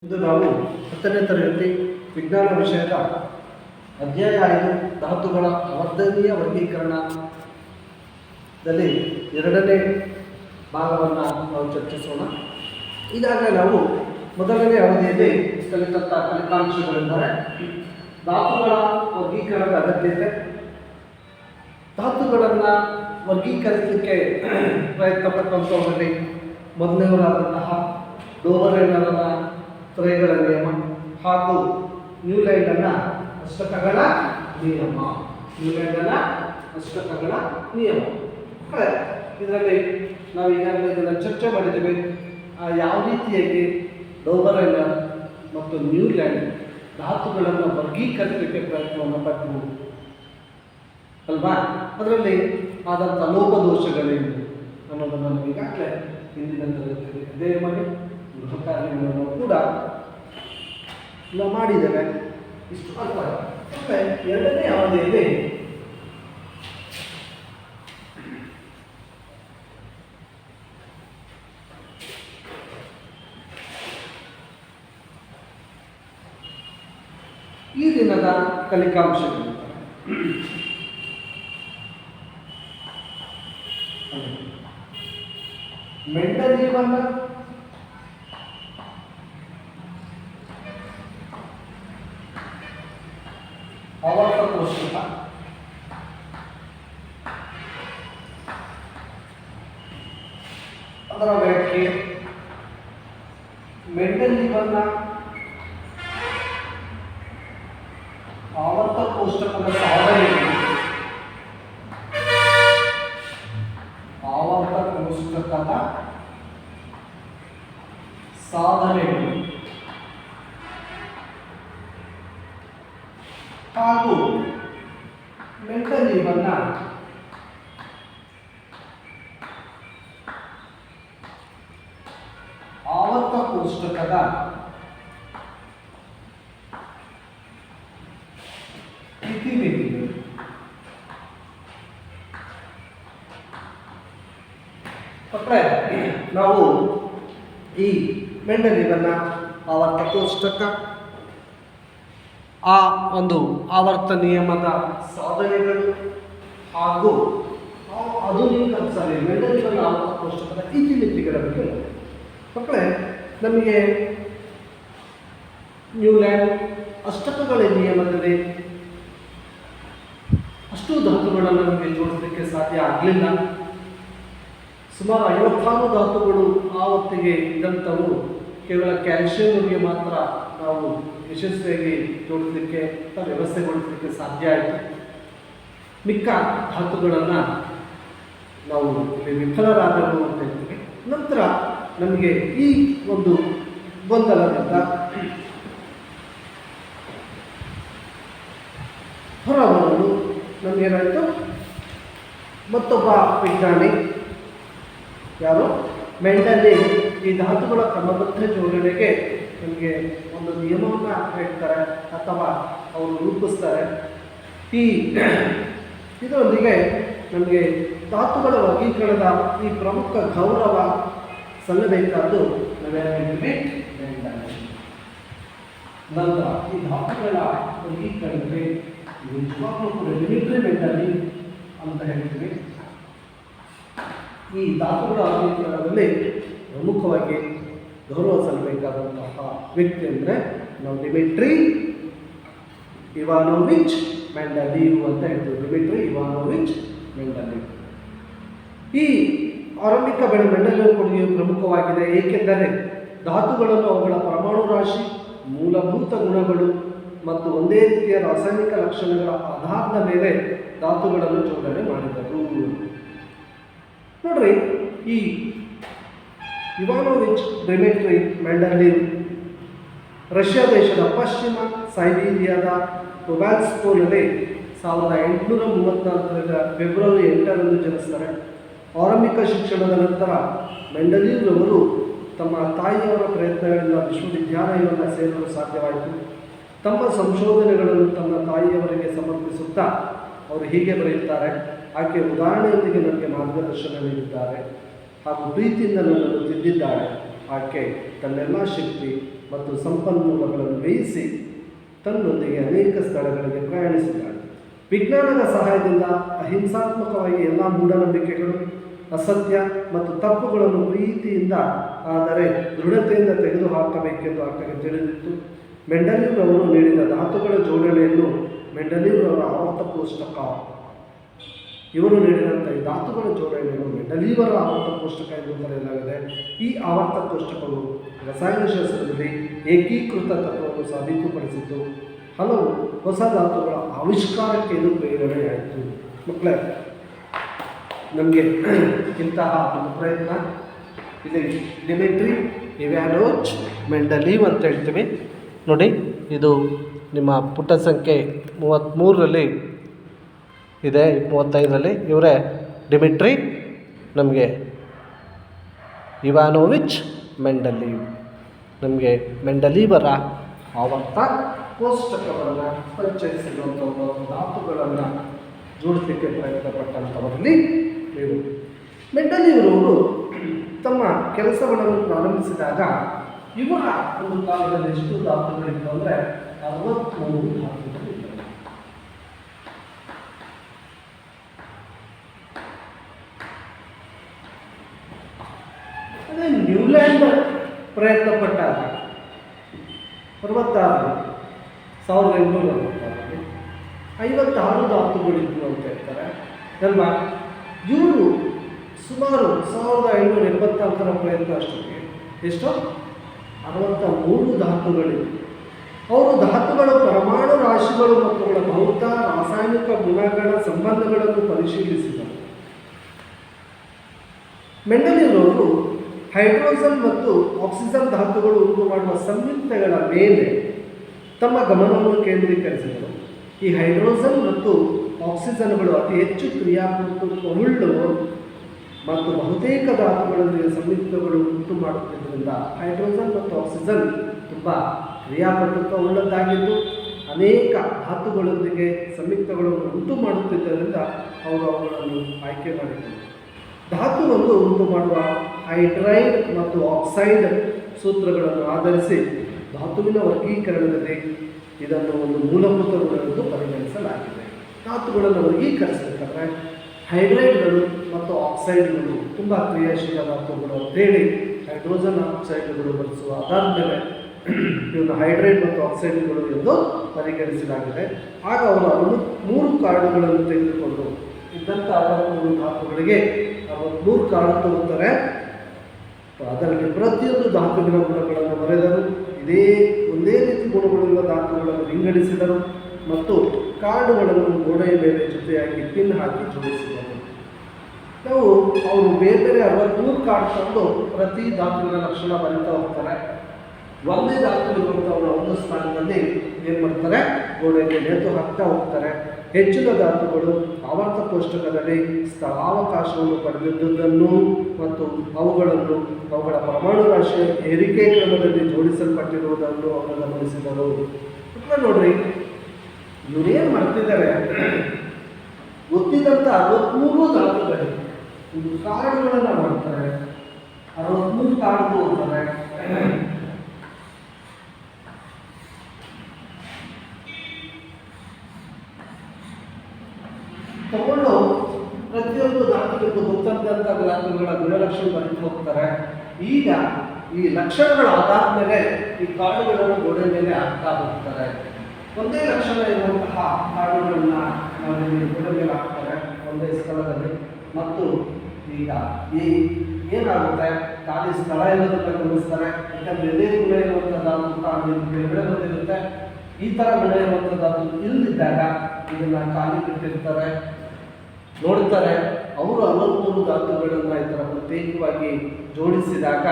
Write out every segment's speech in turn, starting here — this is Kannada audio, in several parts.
ಇಂದು ನಾವು 10ನೇ ತರಗತಿ ವಿಜ್ಞಾನ ವಿಷಯದ ಅಧ್ಯಾಯ 5 ಧಾತುಗಳ ಅವರ್ಧನೀಯ ವರ್ಗೀಕರಣದಲ್ಲಿ 2ನೇ ಭಾಗವನ್ನು ನಾವು ಚರ್ಚಿಸೋಣ. ಈಗಾಗಲೇ ನಾವು ಮೊದಲನೇ ಅವಧಿಯಲ್ಲಿ ಕಲಿತಂಥ ಫಲಿತಾಂಶಗಳೆಂದರೆ ಧಾತುಗಳ ವರ್ಗೀಕರಣದ ಅಗತ್ಯತೆ, ಧಾತುಗಳನ್ನು ವರ್ಗೀಕರಿಸಲಿಕ್ಕೆ ಪ್ರಯತ್ನಪಟ್ಟಂಥವರಲ್ಲಿ ಮೊದಲನೆಯವರಾದಂತಹ ಡೋವರೇನರ ತ್ರಯಗಳ ನಿಯಮ ಹಾಗೂ ನ್ಯೂಲ್ಯಾಂಡನ ಅಷ್ಟಕಗಳ ನಿಯಮ. ಇದರಲ್ಲಿ ನಾವು ಈಗಾಗಲೇ ಇದನ್ನು ಚರ್ಚೆ ಮಾಡಿದ್ದೇವೆ. ಯಾವ ರೀತಿಯಾಗಿ ಡೋವರೇನರ್ ಮತ್ತು ನ್ಯೂಲ್ಯಾಂಡ್ ಧಾತುಗಳನ್ನು ವರ್ಗೀಕರಿಸಲಿಕ್ಕೆ ಪ್ರಯತ್ನವನ್ನು ಪಟ್ಟರು ಅಲ್ವಾ? ಅದರಲ್ಲಿ ಆದಂಥ ಲೋಪದೋಷಗಳೇನು ಅನ್ನೋದನ್ನು ನಾವು ಈಗಾಗಲೇ ಹಿಂದಿನ ತರಗತಿಯಲ್ಲಿ ಅದೇ ಮಾಡಿ ಗೃಹ ಕಾರ್ಯಗಳನ್ನು ಕೂಡ ನಾವು ಮಾಡಿದ್ದೇವೆ. ಇಷ್ಟು ಅಲ್ಪ. ಮತ್ತೆ 2ನೇ ಅವಧಿಯಲ್ಲಿ ಈ ದಿನದ ಕಲಿಕಾಂಶಗಳು ಮೆಂಡಲೀವನ ಆವರ್ತ ಕೋಷ್ಟಕ, ಅದರ ವ್ಯಾಖ್ಯೆ, ಮೆಂಡಲೀವನ ಆವರ್ತ ಕೋಷ್ಟಕದ ಸಾಧನೆಗಳು, ಆವರ್ತ ಕೋಷ್ಟಕದ ಸಾಧನೆಗಳು ಹಾಗೂ ಮೆಂಡಲೀವನ ಆವರ್ತ ಕೋಷ್ಟಕದ ಇತಿಮಿತಿಗಳು. ಮಕ್ಕಳೇ, ನಾವು ಈ ಮೆಂಡಲೀವನ ಆವರ್ತ ಕೋಷ್ಟಕ, ಆ ಒಂದು ಆವರ್ತ ನಿಯಮದ ಸಾಧನೆಗಳು ಹಾಗೂ ಆಧುನಿಕ ಮೆಂಡಲೀವನ ಆವರ್ತ ಕೋಷ್ಟಕದ ಇತಿಮಿತಿಗಳ ಬಗ್ಗೆ ಮಕ್ಕಳೇ, ನಮಗೆ ನ್ಯೂಲ್ಯಾಂಡ್ ಅಷ್ಟಕಗಳ ನಿಯಮದಲ್ಲಿ ಅಷ್ಟು ಧಾತುಗಳನ್ನು ನಮಗೆ ಜೋಡಿಸಲಿಕ್ಕೆ ಸಾಧ್ಯ ಆಗಲಿಲ್ಲ. ಸುಮಾರು 56 ಧಾತುಗಳು ಆ ಹೊತ್ತಿಗೆ ಇದ್ದಂಥವು ಕೇವಲ ಕ್ಯಾಲ್ಸಿಯಂಗೆ ಮಾತ್ರ ನಾವು ಯಶಸ್ವಿಯಾಗಿ ಜೋಡಿಸಲಿಕ್ಕೆ ಅಥವಾ ವ್ಯವಸ್ಥೆಗೊಳಿಸಲಿಕ್ಕೆ ಸಾಧ್ಯ ಆಯಿತು. ಮಿಕ್ಕ ಧಾತುಗಳನ್ನು ನಾವು ವಿಫಲರಾದವು ಅಂತ ಹೇಳ್ತೀವಿ. ನಂತರ ನಮಗೆ ಈ ಒಂದು ಗೊಂದಲದಿಂದ ಹೊರಬರಲು ನಮಗೇನಾಯಿತು, ಮತ್ತೊಬ್ಬ ವಿಜ್ಞಾನಿ ಯಾರು ಮೆಂಡಲಿ ಈ ಧಾತುಗಳ ಕ್ರಮಬದ್ಧ ಜೋಡಣೆಗೆ ನಮಗೆ ಒಂದು ನಿಯಮವನ್ನು ಹೇಳ್ತಾರೆ ಅಥವಾ ಅವರು ರೂಪಿಸ್ತಾರೆ. ಇದರೊಂದಿಗೆ ನಮಗೆ ಧಾತುಗಳ ವರ್ಗೀಕರಣದ ಈ ಪ್ರಮುಖ ಗೌರವ ಸಲ್ಲಬೇಕಾದ್ದು ನಾವೇನಾಗಿದ್ದೀವಿ, ನಂತರ ಈ ಧಾತುಗಳ ವರ್ಗೀಕರಣಕ್ಕೆ ನಿಜವಾಗ್ಲೂ ಕೂಡ ಲಿಮಿಟ್ರಿ ಮೆಂಡಲಿ ಅಂತ ಹೇಳ್ತೀವಿ. ಈ ಧಾತುಗಳ ವರ್ಗೀಕರಣದಲ್ಲಿ ಪ್ರಮುಖವಾಗಿ ಗೌರವ ಸಲ್ಲಬೇಕಾದಂತಹ ವ್ಯಕ್ತಿ ಅಂದರೆ ನಾವು ಡಿಮಿಟ್ರಿ ಇವಾನೋವಿಚ್ ಮೆಂಡಲೀವ್ ಅಂತ ಹೇಳ್ತೀವಿ. Dmitry ಇವಾನೋವಿಚ್ Mendeleev. ಈ ಆರಂಭಿಕ ಮೆಂಡಲೀವ್ ಕೊಡುಗೆಯು ಪ್ರಮುಖವಾಗಿದೆ, ಏಕೆಂದರೆ ಧಾತುಗಳನ್ನು ಅವುಗಳ ಪರಮಾಣು ರಾಶಿ, ಮೂಲಭೂತ ಗುಣಗಳು ಮತ್ತು ಒಂದೇ ರೀತಿಯ ರಾಸಾಯನಿಕ ಲಕ್ಷಣಗಳ ಆಧಾರದ ಮೇಲೆ ಧಾತುಗಳನ್ನು ಜೋಡಣೆ ಮಾಡಿದರು. ನೋಡ್ರಿ, ಈ ಇವಾನೋವಿಚ್ ಡಿಮಿಟ್ರಿ ಮೆಂಡಲೀವ್ ರಷ್ಯಾ ದೇಶದ ಪಶ್ಚಿಮ ಸೈಬೀರಿಯಾದ ಟೊಬ್ಯಾಲ್ಸ್ಕೋನಲ್ಲಿ 1834 ಫೆಬ್ರವರಿ 8ರಂದು ಜನಿಸ್ತಾರೆ. ಆರಂಭಿಕ ಶಿಕ್ಷಣದ ನಂತರ ಮೆಂಡಲೀವ್ ಅವರು ತಮ್ಮ ತಾಯಿಯವರ ಪ್ರಯತ್ನಗಳಿಂದ ವಿಶ್ವವಿದ್ಯಾಲಯವನ್ನು ಸೇರಲು ಸಾಧ್ಯವಾಯಿತು. ತಮ್ಮ ಸಂಶೋಧನೆಗಳನ್ನು ತನ್ನ ತಾಯಿಯವರಿಗೆ ಸಮರ್ಪಿಸುತ್ತಾ ಅವರು ಹೀಗೆ ಬರೆಯುತ್ತಾರೆ, ಆಕೆ ಉದಾಹರಣೆಯೊಂದಿಗೆ ನನಗೆ ಮಾರ್ಗದರ್ಶನ ನೀಡಿದ್ದಾರೆ ಹಾಗೂ ಪ್ರೀತಿಯಿಂದ ನನ್ನನ್ನು ತಿದ್ದಿದ್ದಾಳೆ. ಆಕೆ ತನ್ನೆಲ್ಲ ಶಕ್ತಿ ಮತ್ತು ಸಂಪನ್ಮೂಲಗಳನ್ನು ವ್ಯಯಿಸಿ ತನ್ನೊಂದಿಗೆ ಅನೇಕ ಸ್ಥಳಗಳಿಗೆ ಪ್ರಯಾಣಿಸಿದ್ದಾಳೆ. ವಿಜ್ಞಾನದ ಸಹಾಯದಿಂದ ಅಹಿಂಸಾತ್ಮಕವಾಗಿ ಎಲ್ಲ ಮೂಢನಂಬಿಕೆಗಳು, ಅಸತ್ಯ ಮತ್ತು ತಪ್ಪುಗಳನ್ನು ಪ್ರೀತಿಯಿಂದ ಆದರೆ ದೃಢತೆಯಿಂದ ತೆಗೆದುಹಾಕಬೇಕೆಂದು ಆಕೆಗೆ ತಿಳಿದಿತ್ತು. ಮೆಂಡಲೀವ್ ಅವರು ನೀಡಿದ ಧಾತುಗಳ ಜೋಡಣೆಯನ್ನು ಮೆಂಡಲೀವ್ ಅವರ ಆವರ್ತ ಕೋಷ್ಟಕ, ಇವರು ನೀಡಿದಂಥ ಈ ಧಾತುಗಳ ಜೋಡಣೆಯನ್ನು ಮೆಂಡಲೀವರ ಆವರ್ತ ಕೋಷ್ಟಕ ಎಂದು ಕರೆಯಲಾಗಿದೆ. ಈ ಆವರ್ತ ಕೋಷ್ಟಕವು ರಸಾಯನಶಾಸ್ತ್ರದಲ್ಲಿ ಏಕೀಕೃತ ತತ್ವವನ್ನು ಸಾಬೀತುಪಡಿಸಿದ್ದು ಹಲವು ಹೊಸ ಧಾತುಗಳ ಆವಿಷ್ಕಾರಕ್ಕೆ ಇದು ಪ್ರೇರಣೆಯಾಯಿತು. ಮಕ್ಕಳೇ, ನಮಗೆ ಇಂತಹ ಒಂದು ಪ್ರಯತ್ನ ಇದೆ. ಡಿಮಿಟ್ರಿ ಇವ್ಯಾನೋವಿಚ್ ಮೆಂಡಲೀವ್ ಅಂತ ಹೇಳ್ತೀವಿ ನೋಡಿ. ಇದು ನಿಮ್ಮ ಪುಟ ಸಂಖ್ಯೆ 33ರಲ್ಲಿ ಇದೆ, 35ರಲ್ಲಿ ಇವರೇ ಡಿಮಿಟ್ರಿ ನಮಗೆ ಇವಾನೋವಿಚ್ ಮೆಂಡಲೀವ್ ನಮಗೆ ಮೆಂಡಲೀವರ ಆವರ್ತ ಕೋಷ್ಟಕವನ್ನು ಪರಿಚಯಿಸಿರುವಂಥ ಧಾತುಗಳನ್ನು ಜೋಡಿಸಲಿಕ್ಕೆ ಪ್ರಯತ್ನಪಟ್ಟಂಥವರಲ್ಲಿ ಇವರು. ಮೆಂಡಲೀವ್ರವರು ತಮ್ಮ ಕೆಲಸಗಳನ್ನು ಪ್ರಾರಂಭಿಸಿದಾಗ ಇವರ ಒಂದು ಕಾಲದಲ್ಲಿ ಎಷ್ಟು ಧಾತುಗಳಿತ್ತು ಅಂದರೆ 63 ಧಾತುಗಳಿದ್ದವು. ಅದೇ ನ್ಯೂಲ್ಯಾಂಡ್ ಪ್ರಯತ್ನ ಪಟ್ಟಾಗ 1866 56 ಧಾತುಗಳಿದ್ವು ಅಂತ ಹೇಳ್ತಾರೆ ಅಲ್ವಾ. ಇವರು ಸುಮಾರು 1584 ಪ್ರಯತ್ನ ಅಷ್ಟೊತ್ತಿಗೆ ಎಷ್ಟು 63 ಧಾತುಗಳಿವೆ. ಅವರು ಧಾತುಗಳ ಪರಮಾಣು ರಾಶಿಗಳು ಮತ್ತು ಅವುಗಳ ಭೌತ ರಾಸಾಯನಿಕ ಗುಣಗಳ ಸಂಬಂಧಗಳನ್ನು ಪರಿಶೀಲಿಸಿದರು. ಮೆಂಡಲೀವ್ರವರು ಹೈಡ್ರೋಜನ್ ಮತ್ತು ಆಕ್ಸಿಜನ್ ಧಾತುಗಳು ಉಂಟು ಮಾಡುವ ಸಂಯುಕ್ತಗಳ ಮೇಲೆ ತಮ್ಮ ಗಮನವನ್ನು ಕೇಂದ್ರೀಕರಿಸಿದರು. ಈ ಹೈಡ್ರೋಜನ್ ಮತ್ತು ಆಕ್ಸಿಜನ್ಗಳು ಅತಿ ಹೆಚ್ಚು ಕ್ರಿಯಾಪಟುತ್ವವುಳ್ಳವು ಮತ್ತು ಬಹುತೇಕ ಧಾತುಗಳೊಂದಿಗೆ ಸಂಯುಕ್ತಗಳು ಉಂಟು ಮಾಡುತ್ತಿದ್ದರಿಂದ ಹೈಡ್ರೋಜನ್ ಮತ್ತು ಆಕ್ಸಿಜನ್ ತುಂಬ ಕ್ರಿಯಾಪಟುತ್ವವುಳ್ಳದ್ದಾಗಿದ್ದು ಅನೇಕ ಧಾತುಗಳೊಂದಿಗೆ ಸಂಯುಕ್ತಗಳನ್ನು ಉಂಟು ಮಾಡುತ್ತಿದ್ದರಿಂದ ಅವರು ಅವುಗಳನ್ನು ಆಯ್ಕೆ ಮಾಡಿದರು. ಧಾತುವನ್ನು ಉಂಟು ಮಾಡುವ ಹೈಡ್ರೈಡ್ ಮತ್ತು ಆಕ್ಸೈಡ್ ಸೂತ್ರಗಳನ್ನು ಆಧರಿಸಿ ಧಾತುವಿನ ವರ್ಗೀಕರಣದಲ್ಲಿ ಇದನ್ನು ಒಂದು ಮೂಲಭೂತ ಗುಣವೆಂದು ಪರಿಗಣಿಸಲಾಗಿದೆ. ಧಾತುಗಳನ್ನು ವರ್ಗೀಕರಿಸಬೇಕಾದ್ರೆ ಹೈಡ್ರೈಡ್ಗಳು ಮತ್ತು ಆಕ್ಸೈಡ್ಗಳು ತುಂಬ ಕ್ರಿಯಾಶೀಲ ಧಾತುಗಳು ಅಂತೇಳಿ ಹೈಡ್ರೋಜನ್ ಆಕ್ಸೈಡ್ಗಳು ಬಳಸುವ ಆಧಾರದ ಮೇಲೆ ಇವನ್ನ ಹೈಡ್ರೈಡ್ ಮತ್ತು ಆಕ್ಸೈಡ್ಗಳು ಎಂದು ಪರಿಗಣಿಸಲಾಗಿದೆ. ಆಗ ಅವರು 3 ಕಾರ್ಡುಗಳನ್ನು ತೆಗೆದುಕೊಂಡು ಇದ್ದಂಥ 63 ಧಾತುಗಳಿಗೆ 63 ಕಾರ್ಡು ತಗೊಳ್ತಾರೆ. ಅದರಲ್ಲಿ ಪ್ರತಿಯೊಂದು ಧಾತುವಿನ ಗುಣಗಳನ್ನು ಬರೆದರು. ಒಂದೇ ರೀತಿ ಗುಣಗಳುಳ್ಳ ಧಾತುಗಳನ್ನು ವಿಂಗಡಿಸಿದರು ಮತ್ತು ಕಾರ್ಡುಗಳನ್ನು ಗೋಡೆಯ ಮೇಲೆ ಜೊತೆಯಾಗಿ ಪಿನ್ ಹಾಕಿ ಜೋಡಿಸಿದರು. ಅವರು ಬೇರೆ 63 ಕಾರ್ಡ್ ತಂದು ಪ್ರತಿ ಧಾತುವಿನ ಲಕ್ಷಣ ಬರೀತಾ ಹೋಗ್ತಾರೆ. ಒಂದೇ ಧಾತುವಿರುವಂಥವ್ರು ಒಂದು ಸ್ಥಾನದಲ್ಲಿ ಏನು ಮಾಡ್ತಾರೆ, ಗೋಡೆಗೆ ನೇತು ಹಾಕ್ತಾ ಹೋಗ್ತಾರೆ. ಹೆಚ್ಚಿನ ಧಾತುಗಳು ಆವರ್ತ ಕೋಷ್ಟಕದಲ್ಲಿ ಸ್ಥಳಾವಕಾಶವನ್ನು ಪಡೆದಿದ್ದುದನ್ನು ಮತ್ತು ಅವುಗಳ ಪರಮಾಣು ರಾಶಿಯ ಏರಿಕೆ ಕ್ರಮದಲ್ಲಿ ಜೋಡಿಸಲ್ಪಟ್ಟಿರುವುದನ್ನು ಅವರು ಗಮನಿಸಿದರು. ನೋಡ್ರಿ, ಇವರೇನು ಮಾಡ್ತಿದ್ದಾರೆ, ಗೊತ್ತಿದ್ದಂಥ 63 ಧಾತುಗಳಿವೆ. ಇದು ಕಾರ್ಡುಗಳನ್ನು ಮಾಡ್ತಾರೆ, 63 ಕಾರ್ಡು ಹೋಗ್ತಾರೆ. ತಗೊಂಡು ಪ್ರತಿಯೊಂದು ಧಾತುಗಳಿಗೂ ಗೊತ್ತಂತ ಧಾತುಗಳ ಗುಣಲಕ್ಷಣ ಬರೆದು ಹೋಗ್ತಾರೆ. ಈಗ ಈ ಲಕ್ಷಣಗಳ ಆಧಾರದ ಮೇಲೆ ಈ ಕಾರ್ಡುಗಳನ್ನು ಗೋಡೆ ಮೇಲೆ ಹಾಕ್ತಾ ಹೋಗ್ತಾರೆ. ಒಂದೇ ಲಕ್ಷಣ ಇರುವಂತಹ ಕಾರ್ಡುಗಳನ್ನ ನಾವಿಲ್ಲಿ ಗೋಡೆ ಮೇಲೆ ಹಾಕ್ತಾರೆ ಒಂದೇ ಸ್ಥಳದಲ್ಲಿ. ಮತ್ತು ಈಗ ಈ ಏನಾಗುತ್ತೆ, ಖಾಲಿ ಸ್ಥಳ ಇರೋದನ್ನ ಗಮನಿಸ್ತಾರೆ. ಯಾಕಂದ್ರೆ ಇದೇ ಗುಣ ಇರುವಂಥ ಧಾತು ಕೆಳಗಡೆ ಬಂದಿರುತ್ತೆ. ಈ ಥರ ಗುಣ ಇರುವಂಥ ಧಾತು ಇಲ್ಲದಿದ್ದಾಗ ಇದನ್ನ ಖಾಲಿ ಬಿಟ್ಟಿರ್ತಾರೆ, ನೋಡ್ತಾರೆ. ಅವರು 63 ಧಾತುಗಳನ್ನು ಈ ಥರ ಪ್ರತ್ಯೇಕವಾಗಿ ಜೋಡಿಸಿದಾಗ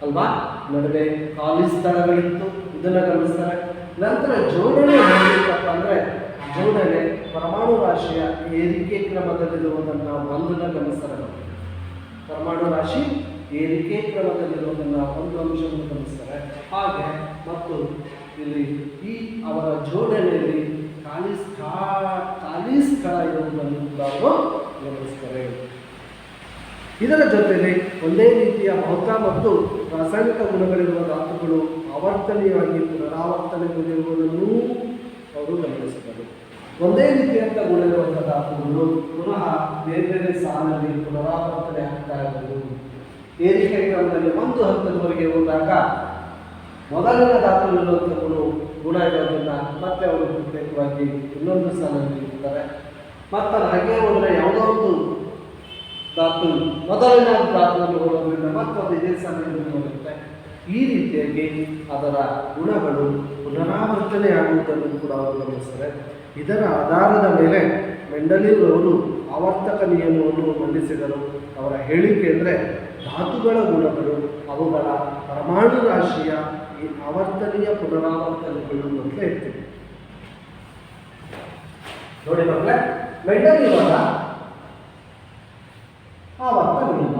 ಅಲ್ವಾ, ನಡುವೆ ಖಾಲಿ ಸ್ಥಳಗಳಿತ್ತು, ಇದನ್ನು ಗಮನಿಸ್ತಾರೆ. ನಂತರ ಜೋಡಣೆ ಮಾಡಬೇಕಪ್ಪ ಅಂದರೆ ಜೋಡಣೆ ಪರಮಾಣು ರಾಶಿಯ ಏರಿಕೆ ಕ್ರಮದಲ್ಲಿರುವುದನ್ನು ಒಂದನ್ನು ಗಮನಿಸ್ತಾರೆ. ಪರಮಾಣು ರಾಶಿ ಏರಿಕೆ ಕ್ರಮದಲ್ಲಿರುವುದನ್ನು ಒಂದು ಅಂಶವನ್ನು ಗಮನಿಸ್ತಾರೆ. ಹಾಗೆ ಮತ್ತು ಇಲ್ಲಿ ಈ ಅವರ ಜೋಡಣೆಯಲ್ಲಿ ಖಾಲಿ ಸ್ಥಳ ಇರುವುದನ್ನು ಕೂಡ ಅವರು ಗಮನಿಸ್ತಾರೆ. ಇದರ ಜೊತೆಗೆ ಒಂದೇ ರೀತಿಯ ಭೌತ ಮತ್ತು ರಾಸಾಯನಿಕ ಗುಣಗಳಿರುವ ಧಾತುಗಳು ಆವರ್ತನೀಯವಾಗಿ ಪುನರಾವರ್ತನೆಗೊಂಡಿರುವುದನ್ನು ಅವರು ಗಮನಿಸಿದರು. ಒಂದೇ ರೀತಿಯಂಥ ಗುಣವಿರುವಂಥ ಧಾತುಗಳು ಪುನಃ ಬೇರೆ ಬೇರೆ ಸಾಲಿನಲ್ಲಿ ಪುನರಾವರ್ತನೆ ಆಗ್ತಾ ಇರುವುದು. ಏರಿಕೆ ಕ್ರಮದಲ್ಲಿ ಒಂದು ಹಂತದವರೆಗೆ ಹೋದಾಗ ಮೊದಲಿನ ಧಾತುವಿರುವಂಥ ಗುಣ ಇರೋದ್ರಿಂದ ಮತ್ತೆ ಅವರು ಪ್ರತ್ಯೇಕವಾಗಿ ಇನ್ನೊಂದು ಸ್ಥಾನದಲ್ಲಿ ಇರ್ತಾರೆ. ಮತ್ತು ಹಾಗೆ ಹೋದರೆ ಯಾವುದೋ ಒಂದು ಧಾತು ಮೊದಲಿನ ಧಾತುವನ್ನು ಹೋಗೋದ್ರಿಂದ ಮತ್ತೊಂದು ಇದೇ ಸ್ಥಾನದಲ್ಲಿ ಹೋಗುತ್ತೆ. ಈ ರೀತಿಯಾಗಿ ಅದರ ಗುಣಗಳು ಪುನರಾವರ್ತನೆಯಾಗುವುದನ್ನು ಕೂಡ ಅವರು ಗಮನಿಸ್ತಾರೆ. ಇದರ ಆಧಾರದ ಮೇಲೆ ಮೆಂಡಲೀವ್ ಅವರು ಆವರ್ತಕ ನಿಯಮವನ್ನು ಮಂಡಿಸಿದರು. ಅವರ ಹೇಳಿಕೆ ಅಂದರೆ ಧಾತುಗಳ ಗುಣಗಳು ಅವುಗಳ ಪರಮಾಣು ರಾಶಿಯ ಈ ಆವರ್ತನೀಯ ಪುನರಾವರ್ತನೆಗಳು ಅಂತ ಹೇಳ್ತೀವಿ. ನೋಡಿ ಮಕ್ಕಳೇ, ಮೆಂಡಲೀವ್ ಅವರ ಆವರ್ತ ನಿಯಮ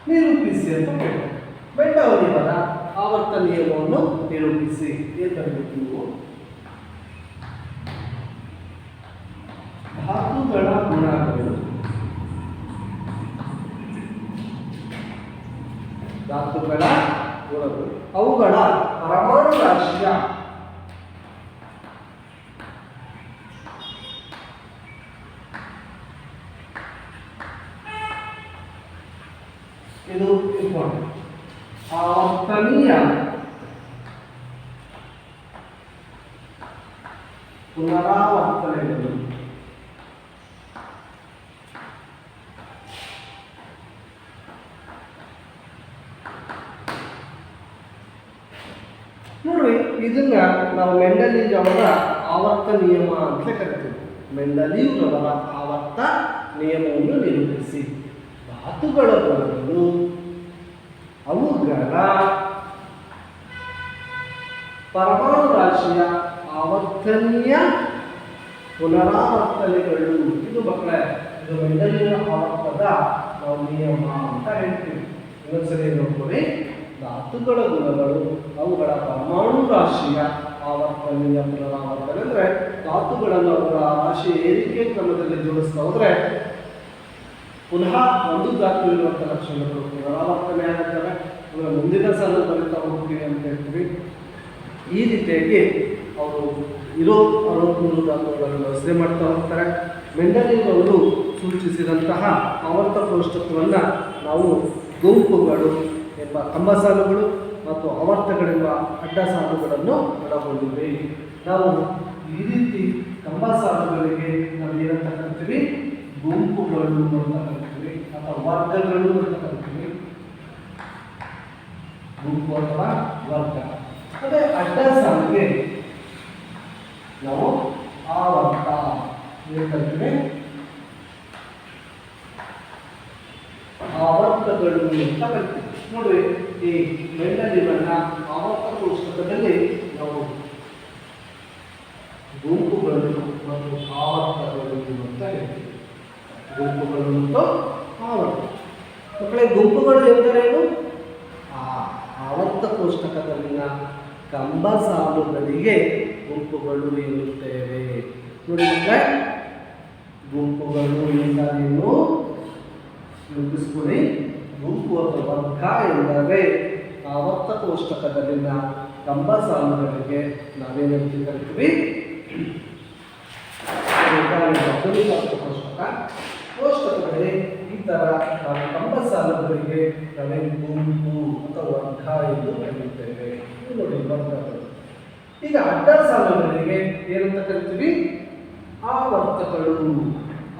ನಿರೂಪಿಸಿ ಅಂತ ಹೇಳ್ತಾರೆ. ಮೆಂಡಲೀವ್ ಅವರ ಆವರ್ತ ನಿಯಮವನ್ನು ನಿರೂಪಿಸಿ ಏನು ಬರಬೇಕು ನೀವು? ಧಾತುಗಳ ಗುಣಗಳು ಅವುಗಳ ಪರಮಾಣು ರಾಶಿಯ ಇದು ಇಂಪಾರ್ಟೆಂಟ್. ಆವರ್ತನೀಯ ಪುನರಾವರ್ತನೆಗಳು ನೋಡ್ರಿ, ಇದನ್ನ ನಾವು ಮೆಂಡಲೀವ್ ಅವರ ಆವರ್ತ ನಿಯಮ ಅಂತ ಕರಿತೀವಿ. ಮೆಂಡಲೀವ್ ಅವರ ಆವರ್ತ ನಿಯಮವನ್ನು ನಿರೂಪಿಸಿ ಧಾತುಗಳ ಗುಣಗಳು ಅವುಗಳ ಪರಮಾಣು ರಾಶಿಯ ಆವರ್ತನೀಯ ಪುನರಾವರ್ತನೆಗಳು. ಇದು ಮಕ್ಕಳೇ, ಇದು ಮೆಂಡಲೀವ್ ಆವರ್ತದ ನಾವು ನಿಯಮ ಅಂತ ಹೇಳ್ತೀವಿ. ಇನ್ನೊಂದ್ಸರಿ ನೋಡ್ಕೊಳ್ಳಿ. ಧಾತುಗಳ ಗುಣಗಳು ಅವುಗಳ ಪರಮಾಣು ರಾಶಿಯ ಆವರ್ತನೀಯ ಪುನರಾವರ್ತನೆ ಅಂದರೆ ಧಾತುಗಳನ್ನು ಅವರ ರಾಶಿ ಏರಿಕೆ ಕ್ರಮದಲ್ಲಿ ಜೋಡಿಸ್ತಾ ಹೋದರೆ ಪುನಃ ಒಂದು ಧಾತು ಇರುವಂಥ ಲಕ್ಷಣಗಳು ಪುನರಾವರ್ತನೆ ಆಗುತ್ತವೆ. ಅವರ ಮುಂದಿನ ಸಾಲ ಬರೀತಾ ಹೋಗ್ತೀವಿ ಅಂತ ಹೇಳ್ತೀವಿ. ಈ ರೀತಿಯಾಗಿ ಅವರು ಇರೋ 63 ಧಾತುಗಳನ್ನು ವ್ಯವಸ್ಥೆ ಮಾಡ್ತಾ ಹೋಗ್ತಾರೆ. ಮೆಂಡಲೀವ್ ಅವರು ಸೂಚಿಸಿದಂತಹ ಆವರ್ತ ಕೋಷ್ಟಕವನ್ನು ನಾವು ಗುಂಪುಗಳು ಎಂಬ ಕಂಬ ಸಾಲುಗಳು ಮತ್ತು ಆವರ್ತಗಳೆಂಬ ಅಡ್ಡ ಸಾಲುಗಳನ್ನು ಒಳಗೊಂಡಿವೆ. ನಾವು ಈ ರೀತಿ ಕಂಬ ಸಾಲುಗಳಿಗೆ ನಾವು ಏನಂತ ಕರಿತೀವಿ? ಗುಂಪುಗಳು ಅಂತ ಕರಿತೀವಿ ಅಥವಾ ವರ್ಗಗಳು ಅಂತ ಕರಿತೀವಿ. ಗುಂಪು ಅಥವಾ ವರ್ಗ. ಅದೇ ಅಡ್ಡ ಸಾಲಿಗೆ ನಾವು ಆವರ್ತ ಏನು ಕರಿತೀವಿ? ಆವರ್ತಗಳು ಅಂತ ಕರಿತೀವಿ. ನೋಡಿ, ಈ ಮೆಂಡಲೀವ್ನ ಆವರ್ತ ಕೋಷ್ಟಕದಲ್ಲಿ ನಾವು ಗುಂಪುಗಳು ಮತ್ತು ಆವರ್ತಗಳು ಅಂತ ಹೇಳ್ತೀವಿ. ಗುಂಪುಗಳು ಮತ್ತು ಆವರ್ತ. ಮಕ್ಕಳೇ, ಗುಂಪುಗಳು ಎಂದರೇನು? ಆವರ್ತ ಕೋಷ್ಟಕದಲ್ಲಿನ ಕಂಬ ಸಾಲುಗಳಿಗೆ ಗುಂಪುಗಳು ಇರುತ್ತೇವೆ. ನೋಡಿ ಮಕ್ಕಳೇ, ಗುಂಪುಗಳು ಎಂದರೇನು ನೆನಪಿಸ್ಕೊಳ್ಳಿ. ಗುಂಪು ಅಥವಾ ವರ್ಗ ಎಂದರೆ ಆವರ್ತ ಕೋಷ್ಟಕದಲ್ಲಿನ ಕಂಬ ಸಾಲುಗಳಿಗೆ ನಾವೇನಂತ ಕರಿತೀವಿ? ಕೋಷ್ಟಕದಲ್ಲಿ ಈ ಥರ ಕಂಬ ಸಾಲುಗಳಿಗೆ ನಾವೇ ಗುಂಪು ಅಥವಾ ವರ್ಗ ಎಂದು ಕರೆಯುತ್ತೇವೆ. ನೋಡಿ, ವರ್ಗಗಳು. ಈಗ ಅಡ್ಡ ಸಾಲುಗಳಿಗೆ ಏನಂತ ಕರಿತೀವಿ? ಆವರ್ತಗಳು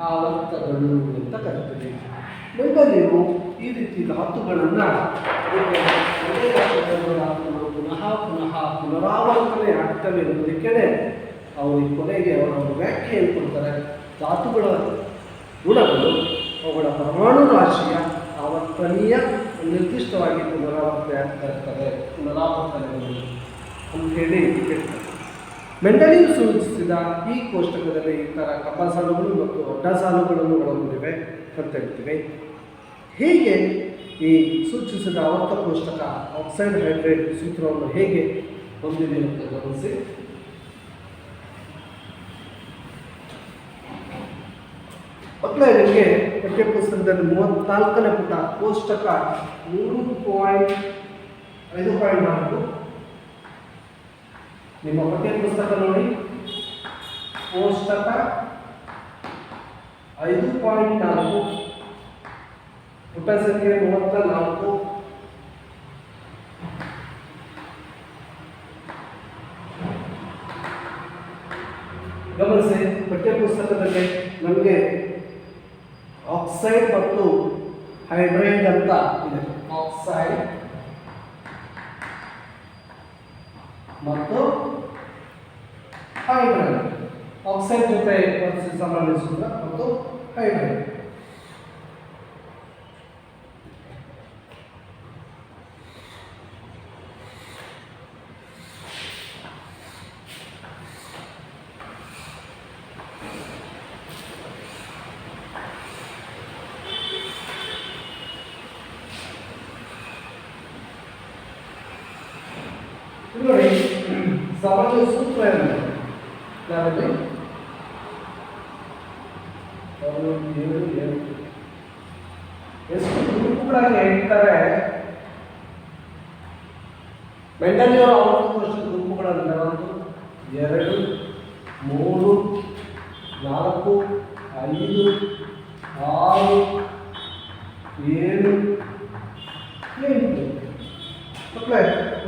ಅಂತ ಕರಿತೀವಿ. ಮೆಂಡಲೀವ್ ಈ ರೀತಿ ಧಾತುಗಳನ್ನು ಧಾತುಗಳು ಪುನಃ ಪುನರಾವರ್ತನೆ ಆಗ್ತವೆ ಎಂಬುದಕ್ಕೆ ಅವರು ಕೊನೆಗೆ ಅವರ ವ್ಯಾಖ್ಯೆಯನ್ನು ಕೊಡ್ತಾರೆ. ಧಾತುಗಳ ಗುಣಗಳು ಅವುಗಳ ಪರಮಾಣು ರಾಶಿಯ ಆವರ್ತನೀಯ ನಿರ್ದಿಷ್ಟವಾಗಿ ಪುನರಾವರ್ತನೆ ಆಗ್ತಾ ಇರ್ತವೆ. ಪುನರಾವರ್ತನೆಗಳು ಅಂಥೇಳಿ ಹೇಳ್ತಾರೆ. ಮೆಂಡಲೀವ್ ಸೂಚಿಸಿದ ಈ ಕೋಷ್ಟಕದಲ್ಲಿ ಈ ಥರ ಕಂಬ ಸಾಲುಗಳು ಮತ್ತು ಅಡ್ಡ ಸಾಲುಗಳನ್ನು ಒಳಗೊಂಡಿವೆ ಅಂತ ಹೇಳ್ತೀವಿ. ಹೇಗೆ ಈ ಸೂಚಿಸಿದ ಆವರ್ತ ಕೋಷ್ಟಕ ಆಕ್ಸೈಡ್ ಹೈಡ್ರೇಟ್ ಸೂತ್ರವನ್ನು ಹೇಗೆ ಹೊಂದಿದೆ ಅಂತ ಗಮನಿಸಿ. ಮಕ್ಕಳೇ, ನಿಮಗೆ ಪಠ್ಯಪುಸ್ತಕದಲ್ಲಿ 34ನೇ ಪುಟ ಕೋಷ್ಟಕ 3.5.4 ನಿಮ್ಮ ಪಠ್ಯಪುಸ್ತಕ ನೋಡಿ ಕೋಷ್ಟಕ 5.4 ಪುಟ ಸಂಖ್ಯೆ 34 ಗಮನಿಸಿ. ಪಠ್ಯಪುಸ್ತಕದಲ್ಲಿ ನಮಗೆ ಆಕ್ಸೈಡ್ ಮತ್ತು ಹೈಡ್ರೈಡ್ ಅಂತ ಇದೆ. ಆಕ್ಸೈಡ್ ಮತ್ತು ಹೈಡ್ರೈಡ್, ಆಕ್ಸೈಡ್ ಜೊತೆ ಸಾಮಾನ್ಯ ಸೂತ್ರ ಮತ್ತು ಹೈಡ್ರೈಡ್. ನೋಡಿ, ಸಾಮಾನ್ಯ ಸೂತ್ರ ಯಾರಲ್ಲಿ ಎಷ್ಟು ಗ್ರೂಪ್ಗಳಾಗಿ ಹೇಳ್ತಾರೆ. ಮೆಂಡಲಿಯವರ ಆವರ್ತನದಷ್ಟು ಗ್ರೂಪ್ಗಳನ್ನ 1 2 3 4 5 6 7 8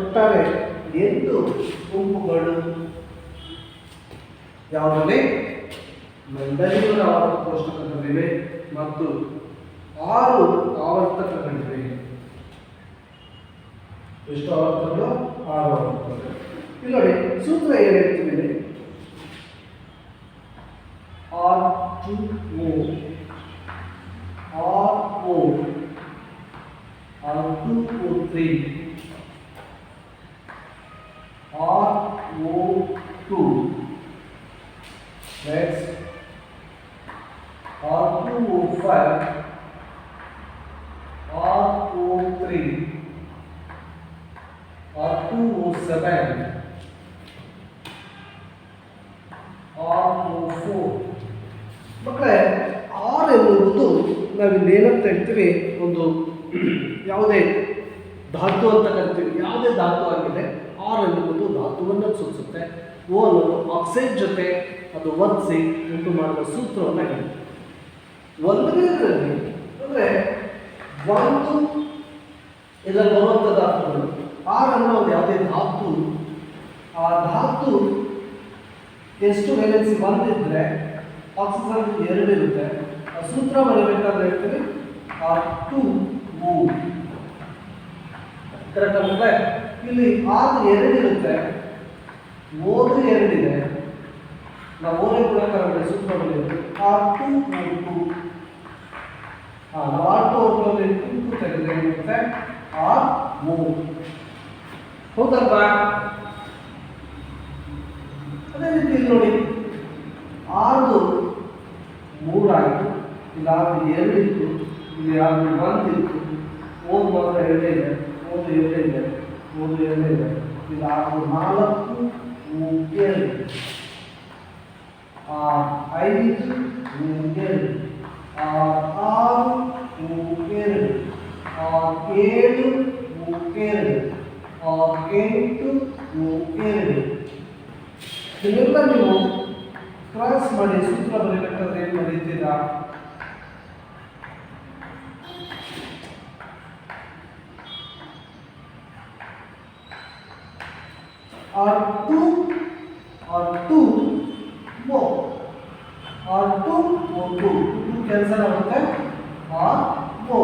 ಒಟ್ಟಾರೆ 8 ಗುಂಪುಗಳು ಯಾವುದಲ್ಲಿ ಮೆಂಡಲಿಯವರ ಆವರ್ತಕ ಕೋಷ್ಟಕದಲ್ಲಿವೆ ಮತ್ತು 6 ಆವರ್ತಕಗಳಿವೆ. ಎಷ್ಟು ಆವರ್ತಕಗಳು? 6 ಆವರ್ತಕಗಳು. ಇಲ್ಲಿ ನೋಡಿ, ಸೂತ್ರ ಏನು ಹೇಳ್ತಿದ್ದೀನಿ? R2O R2O3 R02 next R2O5 R03 R2O7 R04. ಮಕ್ಕಳೇ, R ಎನ್ನುವುದು ನಾವಿಲ್ಲಿ ಏನಂತ ಹೇಳ್ತೀವಿ, ಒಂದು ಯಾವುದೇ ಧಾತು ಅಂತ ಕರಿತೀವಿ. ಯಾವುದೇ ಧಾತು ಆಗಿದೆ, ಆರ್ ಎನ್ನುವುದು ಧಾತುವನ್ನು ಸೂಚಿಸುತ್ತೆ. ಓ ಅನ್ನೋದು ಆಕ್ಸೈಡ್ ಜೊತೆ ಅದು ವರ್ತಿಸಿ ಉಂಟು ಮಾಡುವ ಸೂತ್ರವನ್ನು ಹೇಳಿ. ಒಂದನೇದರಲ್ಲಿ ಅಂದರೆ ಒಂದು ಇದರಲ್ಲಿ ಬರುವಂಥ ಧಾತುಗಳು. ಆರ್ ಅನ್ನೋ ಒಂದು ಯಾವುದೇ ಧಾತು, ಆ ಧಾತು ಎಷ್ಟು ವೇಲೆನ್ಸಿ 1 ಇದ್ದರೆ ಆಕ್ಸಿಜನ್ 2 ಇರುತ್ತೆ. ಆ ಸೂತ್ರ ಬರಬೇಕಾದ್ರೆ ಹೇಳ್ತೀವಿ R2O. ಕರೆಕ್ಟ್ ಆಗುತ್ತೆ. ಇಲ್ಲಿ R 2 ಇರುತ್ತೆ, ಓದು 2 ಇದೆ. ನಾವು ಓದೇ ಗುಣಾಕಾರ ಮಾಡಿ ಸೂತ್ರ ಬರೆಯೋದು R2O2. ನಾವು R2O2 2 ತೆಗೆದ್ರೆ ಏನಿರುತ್ತೆ RO. ಹೌದಲ್ವಾ? ಅದೇ ರೀತಿ ಇಲ್ಲಿ ನೋಡಿ, ಆರ್ದು 3 ಆಯಿತು, ಇಲ್ಲಿ ಆರ್ದು 2 ಇತ್ತು, ಇಲ್ಲಿ ಆರ್ದು 1 ಇತ್ತು, ಓದು ಮಾತ್ರ 2 ಇದೆ, ಓದು 2 ಇದೆ, ಓದು 2 ಇದೆ, ಇಲ್ಲಿ ಆರ್ದು 4 2 5 2 6 2 7 2 8 2. ಇದೆಲ್ಲ ನೀವು ಕ್ರಾಸ್ ಮಾಡಿ ಸೂತ್ರ ಬರೀಬೇಕಾದ್ರೆ ಏನು ಬರೀತೀರಾ? R2O2 ಕ್ಯಾನ್ಸಲ್ ಆಗುತ್ತೆ. RO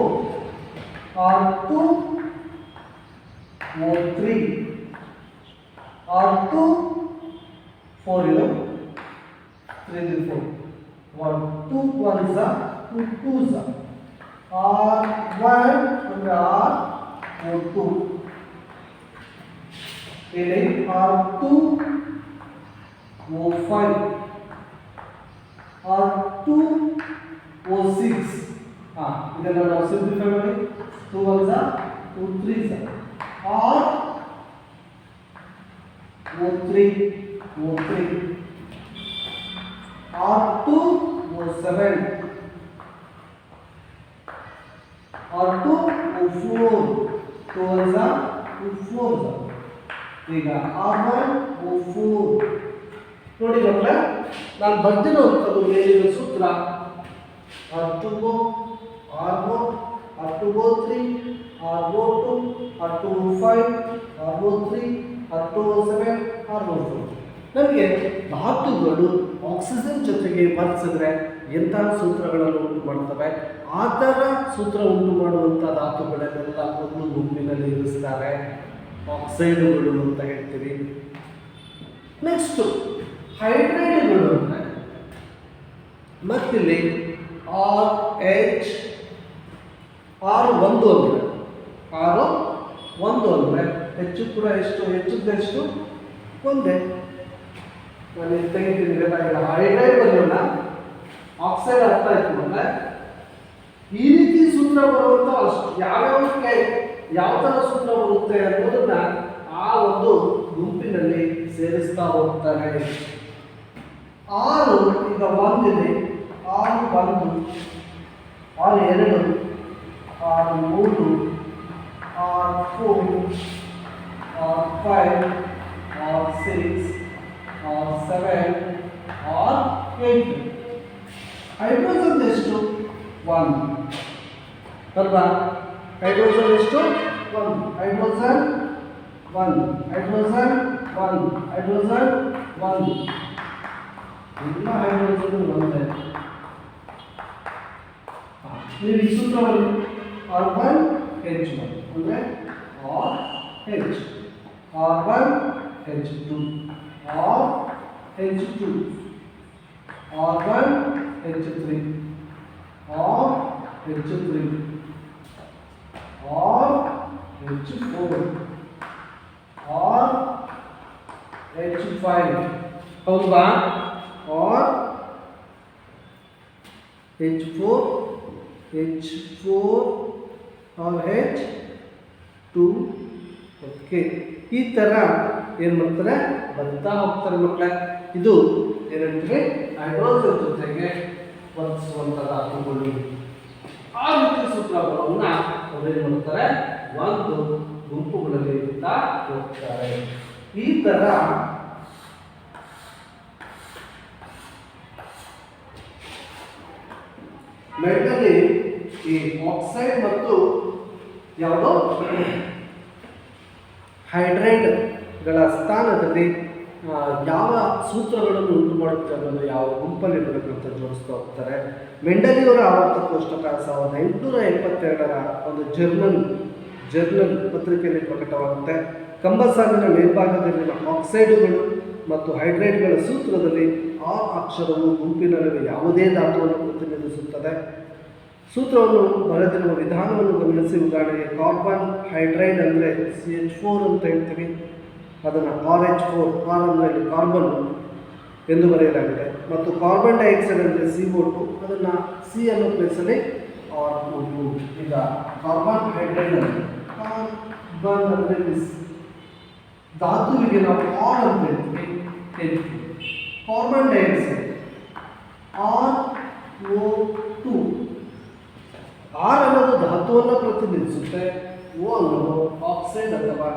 R2O3 R2 4 ಇದು 3 4 1 2 1 is 2 2 is R1 and R02. ಇಲ್ಲಿ R2O5 R2O6. ಇದನ್ನು ನಾವು ಸಿಂಪ್ಲಿಫೈ ಮಾಡಿ 2 1 2 3 R03 R2O7 or 2 O4 2 ones are 2 4s ಈಗ R1 O4 ನೋಡಿ ಮಕ್ಕಳ ನಾನು ಬರ್ದಿರುವಂಥದ್ದು ಮೇಲಿನ ಸೂತ್ರ R2O R1 R2O3 R02 R2O5 R03 R2O7 R04 ನಮಗೆ ಧಾತುಗಳು ಆಕ್ಸಿಜನ್ ಜೊತೆಗೆ ವರ್ತಿಸಿದ್ರೆ ಎಂತಹ ಸೂತ್ರಗಳನ್ನು ಉಂಟು ಮಾಡ್ತವೆ ಆ ಥರ ಸೂತ್ರ ಉಂಟು ಮಾಡುವಂಥ ಧಾತುಗಳನ್ನೆಲ್ಲ ಒಂದು ಗುಂಪಿನಲ್ಲಿ ಇರಿಸ್ತಾರೆ ಆಕ್ಸೈಡುಗಳು ಅಂತ ಹೇಳ್ತೀವಿ. ನೆಕ್ಸ್ಟು ಹೈಡ್ರೈಡ್ಗಳು ಅಂದರೆ ಮತ್ತಿಲ್ಲಿ RH R1 ಅಂದರೆ R1 ಅಂದರೆ ಹೆಚ್ಚು ಕೂಡ ಎಷ್ಟು ಹೆಚ್ಚುದೆಷ್ಟು ಒಂದೇ. ನಾನು ಇಲ್ಲಿ ತೆಗಿತೀನಿ ಈಗ ಹೈಡ್ರೈಡ್ ಬರೋಣ ಆಕ್ಸೈಡ್ ಅರ್ಥ ಆಯ್ತು ಅಂದರೆ ಈ ರೀತಿ ಸೂತ್ರ ಬರುವಂಥ ಅಷ್ಟು ಯಾವ್ಯಾವಕ್ಕೆ ಯಾವ ಥರ ಸೂತ್ರ ಬರುತ್ತೆ ಅನ್ನೋದನ್ನ ಆ ಒಂದು ಗುಂಪಿನಲ್ಲಿ ಸೇರಿಸ್ತಾ ಹೋಗ್ತಾರೆ. ಆರು ಈಗ ಒಂದಿದೆ R1 R2 R3 R4 R5 R6 R7 R8 hydrogen ಎಷ್ಟು 1 ಅಲ್ವಾ ಹೈಡ್ರೋಜನ್ ಎಷ್ಟು 1 ಹೈಡ್ರೋಜನ್ 1 ಹೈಡ್ರೋಜನ್ 1 ಹೈಡ್ರೋಜನ್ 1 ಎಲ್ಲ ಹೈಡ್ರೋಜನ್ ಒಂದೇ. ನೀವು ಈ ಸೂತ್ರವನ್ನು R1 H1 ಅಂದರೆ RH R1 H2 RH2 R1 H3 RH3 RH4 RH5 ಹೌದಾ H4 H2 ಓಕೆ ಈ ಥರ ಏನು ಮಾಡ್ತಾರೆ ಬರ್ತಾ ಹೋಗ್ತಾರೆ ಮಕ್ಕಳೇ. ಇದು ಏನಂದ್ರೆ ಹೈಡ್ರೋಜನ್ ಜೊತೆಗೆ ವರ್ತಿಸುವಂಥ ಧಾತುಗಳು. ಆ ರೀತಿ ಸೂತ್ರಗಳನ್ನು ಅವರು ಏನು ಮಾಡ್ತಾರೆ ಒಂದು ಗುಂಪುಗಳಲ್ಲಿ ಇರ್ತಾ ಹೋಗ್ತಾರೆ. ಈ ಥರ ಮೆಟಲಿ ಈ ಆಕ್ಸೈಡ್ ಮತ್ತು ಯಾವುದೋ ಹೈಡ್ರೈಡ್ಗಳ ಸ್ಥಾನದಲ್ಲಿ ಯಾವ ಸೂತ್ರಗಳನ್ನು ಉಂಟು ಮಾಡುತ್ತೆ ಅನ್ನೋದು ಯಾವ ಗುಂಪಲ್ಲಿ ಇರಬೇಕಂತ ಜೋಡಿಸ್ತಾ ಹೋಗ್ತಾರೆ. ಮೆಂಡಲಿಯವರ ಆವರ್ತ ಕೋಷ್ಟಕ 1872ರ ಒಂದು ಜರ್ನಲ್ ಪತ್ರಿಕೆಯಲ್ಲಿ ಪ್ರಕಟವಾಗುತ್ತೆ. ಕಂಬಸಾಲಿನ ಮೇಲ್ಭಾಗದಲ್ಲಿನ ಆಕ್ಸೈಡುಗಳು ಮತ್ತು ಹೈಡ್ರೈಡ್ಗಳ ಸೂತ್ರದಲ್ಲಿ ಆ ಅಕ್ಷರವು ಗುಂಪಿನಲ್ಲಿರುವ ಯಾವುದೇ ಧಾತುವನ್ನು ಪ್ರತಿನಿಧಿಸುತ್ತದೆ. ಸೂತ್ರವನ್ನು ಬರೆದಿರುವ ವಿಧಾನವನ್ನು ಗಮನಿಸಿ. ಉದಾಹರಣೆಗೆ ಕಾರ್ಬನ್ ಹೈಡ್ರೈಡ್ ಅಂದರೆ CH4 ಅಂತ ಹೇಳ್ತೀವಿ, ಅದನ್ನು RH4 R ಅಂದರೆ ಇಲ್ಲಿ ಕಾರ್ಬನ್ ಎಂದು ಬರೆಯಲಾಗಿದೆ. ಮತ್ತು ಕಾರ್ಬನ್ ಡೈಆಕ್ಸೈಡ್ ಅಂದರೆ CO2 ಅದನ್ನು C ಅನ್ನೋ ಪ್ಲೇಸಲ್ಲಿ R2. ಈಗ ಕಾರ್ಬನ್ ಹೈಡ್ರೈಡ್ ಅಂದರೆ ಕಾರ್ಬನ್ ಅಂದರೆ ಧಾತುವಿಗೆ ನಾವು R ಅಂತ ಹೇಳ್ತೀವಿ. ಕಾರ್ಬನ್ ಡೈಆಕ್ಸೈಡ್ RO2 R ಅನ್ನೋದು ಧಾತುವನ್ನು ಪ್ರತಿನಿಧಿಸುತ್ತೆ, O ಅನ್ನೋದು ಆಕ್ಸೈಡ್ ಅಥವಾ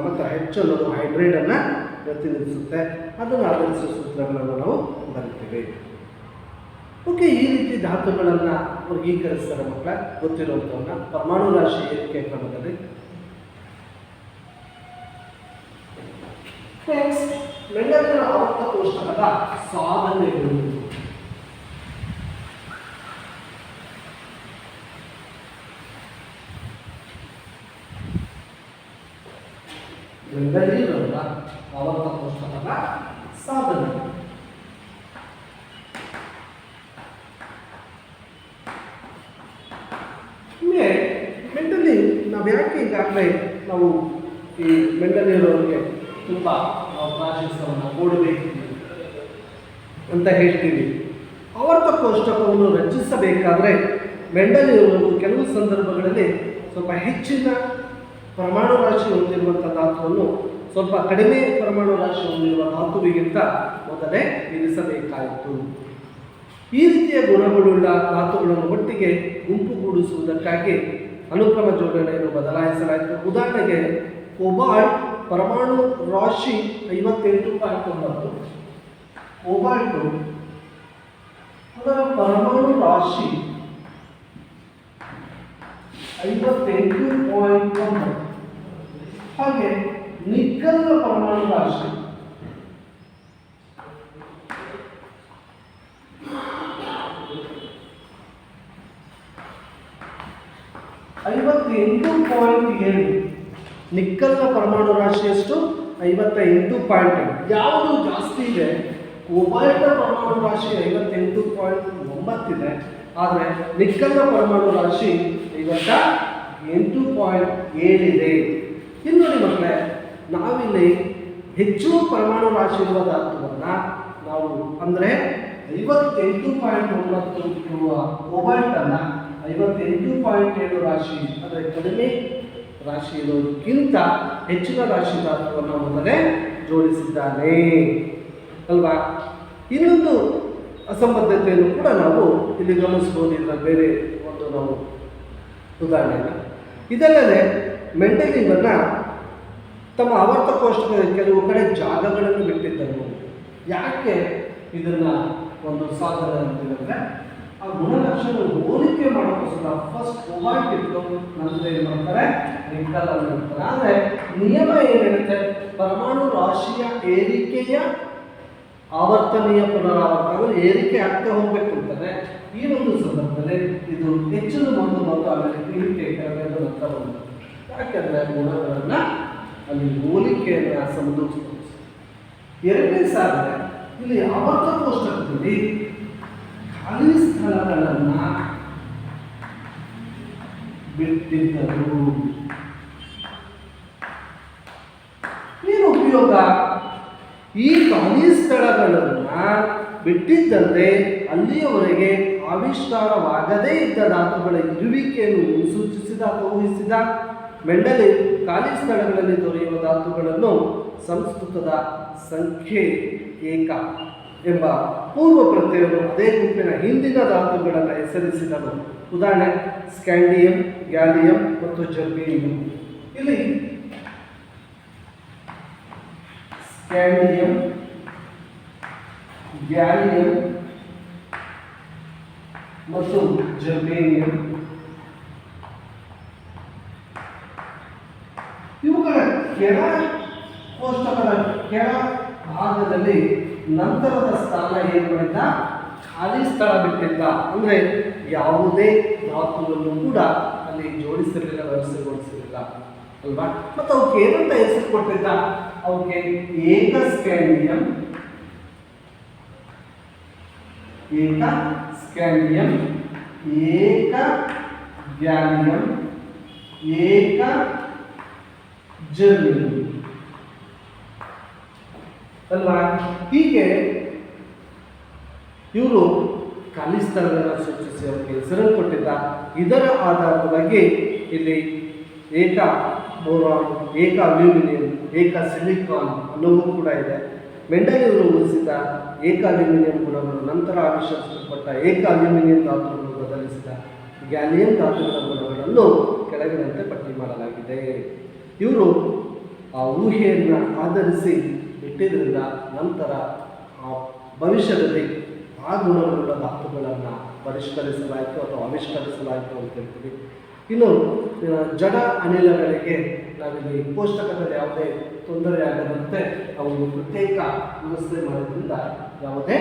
ಮತ್ತು H ಅನ್ನೋದು ಹೈಡ್ರೈಡನ್ನು ಪ್ರತಿನಿಧಿಸುತ್ತೆ. ಅದನ್ನು ಆಧರಿಸುವ ಸೂತ್ರಗಳನ್ನು ನಾವು ಬರಿತೀವಿ. ಓಕೆ, ಈ ರೀತಿ ಧಾತುಗಳನ್ನು ವರ್ಗೀಕರಿಸ್ತಾರೆ ಮಕ್ಕಳ ಗೊತ್ತಿರುವಂಥವನ್ನ ಪರಮಾಣು ರಾಶಿ ಏರಿಕೆ ಕ್ರಮದಲ್ಲಿ. ಮೆಂಡಲಿಯವರ ಆವರ್ತ ಕೋಷ್ಟಕದ ಸಾಧನೆಗಳು. ಮೆಂಡಲಿಯವರ ಆವರ್ತ ಕೋಷ್ಟಕದ ಸಾಧನೆ. ಮೆಂಡಲಿ ನಾವು ಯಾಕೆ ಈಗಾಗಲೇ ನಾವು ಈ ಮೆಂಡಲಿಯವರವರಿಗೆ ತುಂಬ ಪ್ರಾಶಸ್ತ್ಯವನ್ನು ಕೊಡಬೇಕು ಅಂತ ಹೇಳ್ತೀವಿ. ಆವರ್ತ ಕೋಷ್ಟಕವನ್ನು ರಚಿಸಬೇಕಾದ್ರೆ ಮೆಂಡಲಿಯವರು ಕೆಲವು ಸಂದರ್ಭಗಳಲ್ಲಿ ಸ್ವಲ್ಪ ಹೆಚ್ಚಿನ ಪರಮಾಣು ರಾಶಿ ಹೊಂದಿರುವಂಥ ಧಾತುವನ್ನು ಸ್ವಲ್ಪ ಕಡಿಮೆ ಪರಮಾಣು ರಾಶಿ ಹೊಂದಿರುವ ಧಾತುವಿಗಿಂತ ಮೊದಲೇ ಇರಿಸಬೇಕಾಯಿತು. ಈ ರೀತಿಯ ಗುಣಗಳುಳ್ಳ ಧಾತುಗಳನ್ನು ಒಟ್ಟಿಗೆ ಗುಂಪುಗೂಡಿಸುವುದಕ್ಕಾಗಿ ಅನುಕ್ರಮ ಜೋಡಣೆಯನ್ನು ಬದಲಾಯಿಸಲಾಯಿತು. ಉದಾಹರಣೆಗೆ ಕೋಬಾಲ್ಟ್ ಪರಮಾಣು ರಾಶಿ 58.9, ಕೋಬಾಲ್ಟು ಅದರ ಪರಮಾಣು ರಾಶಿ 58.9, ಹಾಗೆ ನಿಕ್ಕಲ್ನ ಪರಮಾಣು ರಾಶಿ 58.7. ನಿಕ್ಕಲ್ನ ಪರಮಾಣು ರಾಶಿ ಎಷ್ಟು? 58.8. ಯಾವುದು ಜಾಸ್ತಿ ಇದೆ? ಕೋಬಾಲ್ಟ್ ಪರಮಾಣು ರಾಶಿ 58.9 ಇದೆ, ಆದರೆ ನಿಕ್ಕಲ್ನ ಪರಮಾಣು ರಾಶಿ 58.7 ಇದೆ. ಇನ್ನು ನೋಡಿ ಮಕ್ಕಳೇ, ನಾವಿಲ್ಲಿ ಹೆಚ್ಚು ಪರಮಾಣು ರಾಶಿ ಇರುವ ಧಾತುವನ್ನು ನಾವು ಅಂದರೆ 58.9 ಇರುವ ಕೋಬಾಲ್ಟನ್ನು 58.7 ರಾಶಿ ಅಂದರೆ ಕಡಿಮೆ ರಾಶಿ ಇರೋದಕ್ಕಿಂತ ಹೆಚ್ಚಿನ ರಾಶಿ ಧಾತುವನ್ನು ಮೊದಲೇ ಜೋಡಿಸಿದ್ದಾನೆ ಅಲ್ವಾ. ಇನ್ನೊಂದು ಅಸಂಬದ್ಧತೆಯನ್ನು ಕೂಡ ನಾವು ಇಲ್ಲಿ ಗಮನಿಸಬಹುದು. ಇದರ ಬೇರೆ ಒಂದು ನಾವು ಉದಾಹರಣೆಯನ್ನು ಇದಲ್ಲದೆ ಮೆಂಡೆಲ್ ಇವನ್ನ ತಮ್ಮ ಆವರ್ತ ಕೋಷ್ಟಕದ ಕೆಲವು ಕಡೆ ಜಾಗಗಳನ್ನು ಬಿಟ್ಟಿದ್ದರು. ಯಾಕೆ ಇದನ್ನ ಒಂದು ಸಾಧನ ಅಂತಿದ್ರೆ ಆ ಗುಣಲಕ್ಷಣ ಹೋಲಿಕೆ ಮಾಡೋಕ್ಕೋಸ್ಕರ ಫಸ್ಟ್ ಕೋಬಾಲ್ಟ್ ಇತ್ತು, ನಂತರ ಏನು ಮಾಡ್ತಾರೆ ನಿಕ್ಕಲ್ ಅನ್ನು ಇರ್ತಾರೆ. ಆದರೆ ನಿಯಮ ಏನು ಹೇಳುತ್ತೆ? ಪರಮಾಣು ರಾಶಿಯ ಏರಿಕೆಯ ಆವರ್ತನೀಯ ಪುನರಾವರ್ತನೆ ಅಂದರೆ ಏರಿಕೆ ಆಗ್ತಾ ಹೋಗ್ಬೇಕು ಅಂತಾನೆ. ಈ ಒಂದು ಸಂದರ್ಭದಲ್ಲಿ ಇದು ಹೆಚ್ಚಿನ ಒಂದು ಆಮೇಲೆ ಇಳಿಕೆ ಕೆಳಗೆ ನಂತರ ಬಂತು. ಯಾಕೆಂದರೆ ಗುಣಗಳನ್ನು ಅಲ್ಲಿ ಹೋಲಿಕೆಯನ್ನು ಸಮರ್ಥಿಸ್ತಾರೆ. ಎರಡನೇ ಸಾಧನೆ ಇಲ್ಲಿ ಆವರ್ತ ಕೋಷ್ಟಕದಲ್ಲಿ ಖಾಲಿ ಸ್ಥಳಗಳನ್ನು ಬಿಟ್ಟಿದ್ದರು. ಏನು ಉಪಯೋಗ? ಈ ಖಾಲಿ ಸ್ಥಳಗಳನ್ನು ಬಿಟ್ಟಿದ್ದಂತೆ ಅಲ್ಲಿಯವರೆಗೆ ಆವಿಷ್ಕಾರವಾಗದೇ ಇದ್ದ ಧಾತುಗಳ ಇರುವಿಕೆಯನ್ನು ಸೂಚಿಸಿದ ಅಥವಾ ಊಹಿಸಿದ. ಮೆಂಡೆಲ್ ಖಾಲಿ ಸ್ಥಳಗಳಲ್ಲಿ ದೊರೆಯುವ ಧಾತುಗಳನ್ನು ಸಂಸ್ಕೃತದ ಸಂಖ್ಯೆ ಏಕ ಎಂಬ ಪೂರ್ವ ಪ್ರತ್ಯಯವನ್ನು ಅದೇ ಗುಂಪಿನ ಹಿಂದಿನ ಧಾತುಗಳನ್ನು ಹೆಸರಿಸಿದನು. ಉದಾಹರಣೆ ಸ್ಕ್ಯಾಂಡಿಯಂ, ಗ್ಯಾಲಿಯಂ ಮತ್ತು ಜರ್ಮೇನಿಯಂ. ಇಲ್ಲಿ ಸ್ಕ್ಯಾಂಡಿಯಂ, ಗ್ಯಾಲಿಯಂ ಮತ್ತು ಜರ್ಮೇನಿಯಂ ಇವುಗಳ ಕೆಳ ಕೋಷ್ಟಕದ ಕೆಳ ಭಾಗದಲ್ಲಿ ನಂತರದ ಸ್ಥಾನ ಏನು ಮಾಡಿದ್ದ? ಖಾಲಿ ಸ್ಥಳ ಬಿಟ್ಟಿದ್ದ. ಅಂದರೆ ಯಾವುದೇ ಧಾತುವನ್ನು ಕೂಡ ಅಲ್ಲಿ ಜೋಡಿಸಿರಲಿಲ್ಲ, ವ್ಯವಸ್ಥೆಗೊಳಿಸಿರಲಿಲ್ಲ ಅಲ್ವಾ. ಮತ್ತು ಅವಕ್ಕೆ ಏನಂತ ಹೆಸರು ಕೊಟ್ಟಿದ್ದ? ಅವಕ್ಕೆ ಏಕ ಸ್ಕ್ಯಾಂಡಿಯಂ, ಏಕ ಸ್ಕ್ಯಾಂಡಿಯಂ, ಏಕ ಗ್ಯಾಲಿಯಂ, ಏಕ ಜರ್ಮೇನಿಯಂ ಅಲ್ವಾ. ಹೀಗೆ ಇವರು ಖಾಲಿ ಸ್ಥಳಗಳನ್ನು ಸೂಚಿಸಿ ಅವರಿಗೆ ಹೆಸರನ್ನು ಕೊಟ್ಟಿದ್ದ. ಇದರ ಆಧಾರವಾಗಿ ಇಲ್ಲಿ ಏಕ ಬೋರಾನ್, ಏಕ ಅಲ್ಯೂಮಿನಿಯಂ, ಏಕ ಸಿಲಿಕಾನ್ ಅನ್ನೋದು ಕೂಡ ಇದೆ. ಮೆಂಡೆಲ್ ಇವರು ಊಹಿಸಿದ ಏಕ ಅಲ್ಯೂಮಿನಿಯಂ ಗುಣಗಳು ನಂತರ ಆವಿಷ್ಕರಿಸಲ್ಪಟ್ಟ ಏಕ ಅಲ್ಯೂಮಿನಿಯಂ ಧಾತುಗಳನ್ನು ಬದಲಿಸಿದ ಗ್ಯಾಲಿಯಂ ಧಾತುಗಳ ಗುಣಗಳನ್ನು ಕೆಳಗಿನಂತೆ ಪಟ್ಟಿ ಮಾಡಲಾಗಿದೆ. ಇವರು ಆ ಊಹೆಯನ್ನು ಆಧರಿಸಿ ಬಿಟ್ಟಿದ್ದರಿಂದ ನಂತರ ಆ ಭವಿಷ್ಯದಲ್ಲಿ ಆ ಗುಣಗಳುಳ್ಳ ಧಾತುಗಳನ್ನು ಪರಿಷ್ಕರಿಸಲಾಯಿತು ಅಥವಾ ಆವಿಷ್ಕರಿಸಲಾಯಿತು ಅಂತ ಹೇಳ್ತೀವಿ. ಇನ್ನು ಜಡ ಅನಿಲಗಳಿಗೆ ನಾವಿಲ್ಲಿ ಕೋಷ್ಟಕದಲ್ಲಿ ಯಾವುದೇ ತೊಂದರೆ ಆಗದಂತೆ ಅವು ಪ್ರತ್ಯೇಕ ವ್ಯವಸ್ಥೆ ಮಾಡೋದ್ರಿಂದ ಯಾವುದೇ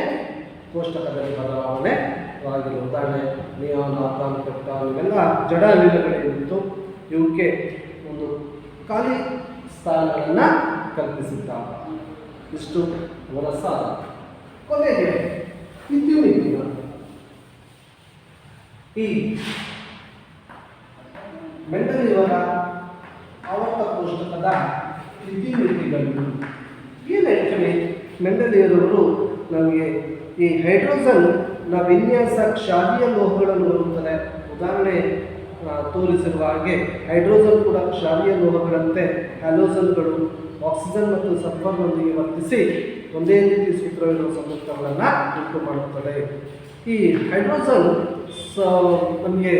ಕೋಷ್ಟಕದಲ್ಲಿ ಬದಲಾವಣೆ ಆಗಿಲ್ಲ. ಉದಾಹರಣೆ ನಿಯಾನ್, ಆರ್ಗಾನ್, ಕ್ರಿಪ್ಟಾನ್ ಇವೆಲ್ಲ ಜಡ ಅನಿಲಗಳೇನಿತ್ತು ಇವಕ್ಕೆ ಒಂದು ಖಾಲಿ ಸ್ಥಾನಗಳನ್ನು ಕಲ್ಪಿಸಿದ್ದಾರೆ. ಇಷ್ಟು ಅವರ ಸಾಲ. ಕೊನೆಗೆ ಇತ್ಯುಮಿತಿಗಳು. ಈ ಮೆಂಡೆಲ್ ಇವರ ಆವರ್ತ ಕೋಷ್ಟಕದ ಇತ್ಯುಮಿತಿಗಳು ಏನು ಹೇಳ್ತೀವಿ? ಮೆಂಡೆಲ್ ಇವರವರು ನಮಗೆ ಈ ಹೈಡ್ರೋಜನ್ ವಿನ್ಯಾಸ ಕ್ಷಾರೀಯ ಲೋಹಗಳನ್ನು ಬರುತ್ತದೆ. ಉದಾಹರಣೆ ತೋರಿಸಿರುವ ಹಾಗೆ ಹೈಡ್ರೋಜನ್ ಕೂಡ ಕ್ಷಾರೀಯ ಲೋಹಗಳಂತೆ ಹ್ಯಾಲೋಜನ್ಗಳು ಆಕ್ಸಿಜನ್ ಮತ್ತು ಸಲ್ಫರ್ನೊಂದಿಗೆ ವರ್ತಿಸಿ ಒಂದೇ ರೀತಿ ಸೂತ್ರವಿರುವ ಸಂಯುಕ್ತಗಳನ್ನು ಉಂಟು ಮಾಡುತ್ತದೆ. ಈ ಹೈಡ್ರೋಜನ್ ನಮಗೆ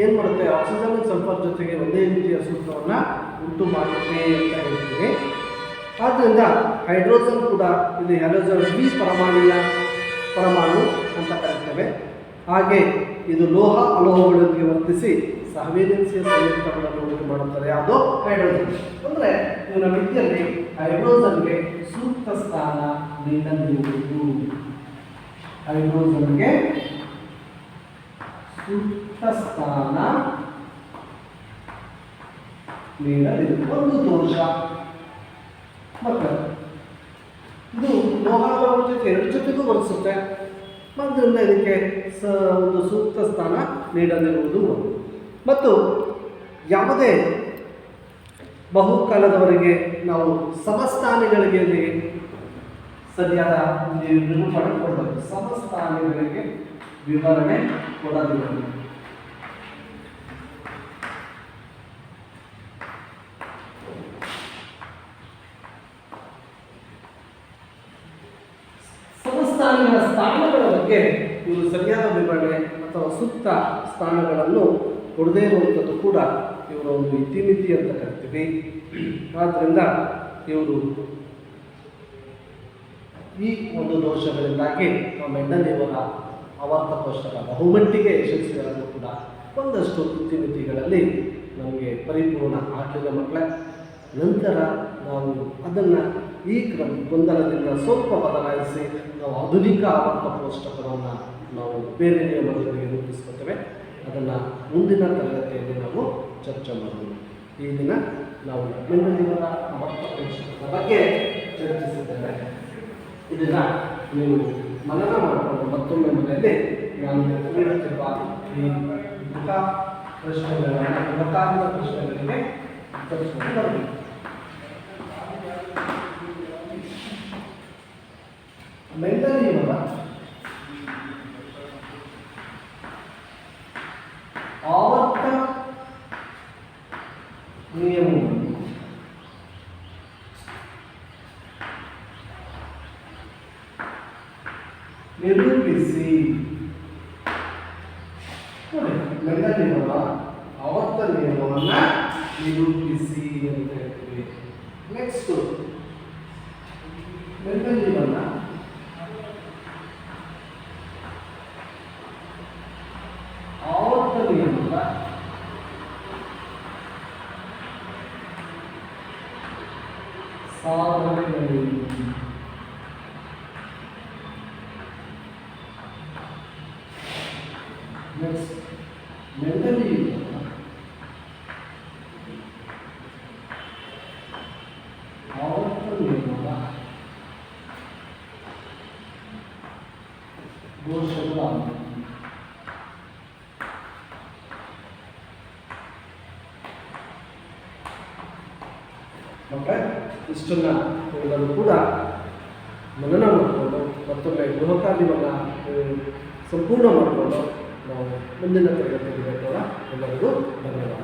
ಏನು ಮಾಡುತ್ತೆ, ಆಕ್ಸಿಜನ್ ಸಲ್ಫರ್ ಜೊತೆಗೆ ಒಂದೇ ರೀತಿಯ ಸೂತ್ರವನ್ನು ಉಂಟು ಮಾಡುತ್ತೆ ಅಂತ ಹೇಳ್ತೀವಿ. ಆದ್ದರಿಂದ ಹೈಡ್ರೋಜನ್ ಕೂಡ ಇದು ಹ್ಯಾಲೋಜನ್ ಪರಮಾಣು ಅಂತ ಕರೀತೇವೆ. ಹಾಗೆ ಇದು ಲೋಹ ಅಲೋಹಗಳೊಂದಿಗೆ ವರ್ತಿಸಿ ಸಹವೇದನಶೀಲ ಸಂಯುಕ್ತಗಳನ್ನು ಉಂಟು ಮಾಡುತ್ತದೆ. ಅದು ಹೈಡ್ರೋಜನ್. ಅಂದರೆ ಇವನ ಮಿತಿಯಲ್ಲಿ ಹೈಡ್ರೋಜನ್ಗೆ ಸೂಕ್ತ ಸ್ಥಾನ ನೀಡಲಿರುವುದು. ಹೈಡ್ರೋಜನ್ಗೆ ಸೂಕ್ತ ಸ್ಥಾನ ನೀಡಲಿರುವುದು ಒಂದು ದೋಷ. ಮತ್ತು ಇದು ಲೋಹಗಳ ಜೊತೆ ಎರಡು ಜೊತೆಗೂ ವರ್ತಿಸುತ್ತೆ. ಆದ್ದರಿಂದ ಇದಕ್ಕೆ ಒಂದು ಸೂಕ್ತ ಸ್ಥಾನ ನೀಡಲಿರುವುದು. ಮತ್ತು ಯಾವುದೇ ಬಹುಕಾಲದವರೆಗೆ ನಾವು ಸಮಸ್ಥಾನಿಗಳಿಗೆ ಸರಿಯಾದ ನಿರೂಪಣೆ ಕೊಡಬೇಕು. ಸಮಸ್ಥಾನಿಗಳಿಗೆ ವಿವರಣೆ ಕೊಡಲಿಲ್ಲ. ಸಮಸ್ಥಾನಿಗಳ ಸ್ಥಾನಗಳ ಬಗ್ಗೆ ಇವರು ಸರಿಯಾದ ವಿವರಣೆ ಅಥವಾ ಸೂಕ್ತ ಸ್ಥಾನಗಳನ್ನು ಕೊಡದೇ ಇರುವಂಥದ್ದು ಕೂಡ ಇವರ ಒಂದು ಇತಿಮಿತಿ ಅಂತ ಕರಿತೀವಿ. ಆದ್ದರಿಂದ ಇವರು ಈ ಒಂದು ದೋಷಗಳಿಂದಾಗಿ ಮೆಂಡಲ್ ಇವರ ಆವರ್ತ ಕೋಷ್ಟಕ ಬಹುಮಟ್ಟಿಗೆ ಯಶಸ್ವಿಯಾದರೂ ಕೂಡ ಒಂದಷ್ಟು ಇತಿಮಿತಿಗಳಲ್ಲಿ ನಮಗೆ ಪರಿಪೂರ್ಣ ಆಗಲಿಲ್ಲ ಮಕ್ಕಳೇ. ನಂತರ ನಾವು ಅದನ್ನು ಈ ಗೊಂದಲದಿಂದ ಸ್ವಲ್ಪ ಬದಲಾಯಿಸಿ ನಾವು ಆಧುನಿಕ ಆವರ್ತ ಕೋಷ್ಟಕವನ್ನು ನಾವು ಬೇರೆ ನಿಯಮದೊಂದಿಗೆ ರೂಪಿಸ್ಕೊತೇವೆ. ಅದನ್ನು ಮುಂದಿನ ತರಗತಿಯಲ್ಲಿ ನಾವು ಚರ್ಚೆ ಮಾಡೋಣ. ಈ ದಿನ ನಾವು ಮೆಂಡಲ್ ಇವರ ಆವರ್ತ ಕೋಷ್ಟಕದ ಬಗ್ಗೆ ಚರ್ಚಿಸಿದ್ದೇವೆ. ಇದನ್ನು ನೀವು ಮನನ ಮಾಡಿಕೊಂಡು ಮತ್ತೊಮ್ಮೆ ಮನೆಯಲ್ಲಿ ನಾನು ನೀಡುತ್ತಿರುವ ಈ ಪ್ರಶ್ನೆಗಳಿಗೆ ಉತ್ತರಿಸಿಕೊಂಡು ಬರಬೇಕು. ಮೆಂಡಲ್ ಇವರ ಆವರ್ತ ನಿಯಮವನ್ನು ನಿರೂಪಿಸಿ. ಮೆಂಡಲ್ ಇವರ ಆವರ್ತ ನಿಯಮವನ್ನು ನಿರೂಪಿಸಿ ಅಂತ ಹೇಳ್ತೀವಿ. ನೆಕ್ಸ್ಟ್ ಮೆಂಡಲ್ ಇವರ ಆವರ್ತ ನಿಯಮದ ಸಾಧನೆಗಳೇನು? ನೆಕ್ಸ್ಟ್ ಮೆಂಡಲ್ ಇವರ ಆವರ್ತ ನಿಯಮದ ದೋಷಗಳು. ಮತ್ತೆ ಇಷ್ಟನ್ನು ಎಲ್ಲರೂ ಕೂಡ ಮನನ ಮಾಡಿಕೊಂಡು ಮತ್ತೊಮ್ಮೆ ಗೃಹ ಕಾರ್ಯವನ್ನು ಸಂಪೂರ್ಣ ಮಾಡಿಕೊಂಡು ನಾವು ಮುಂದಿನ ತರಗತಿಯಲ್ಲಿ ಎಲ್ಲರಿಗೂ ಧನ್ಯವಾದ.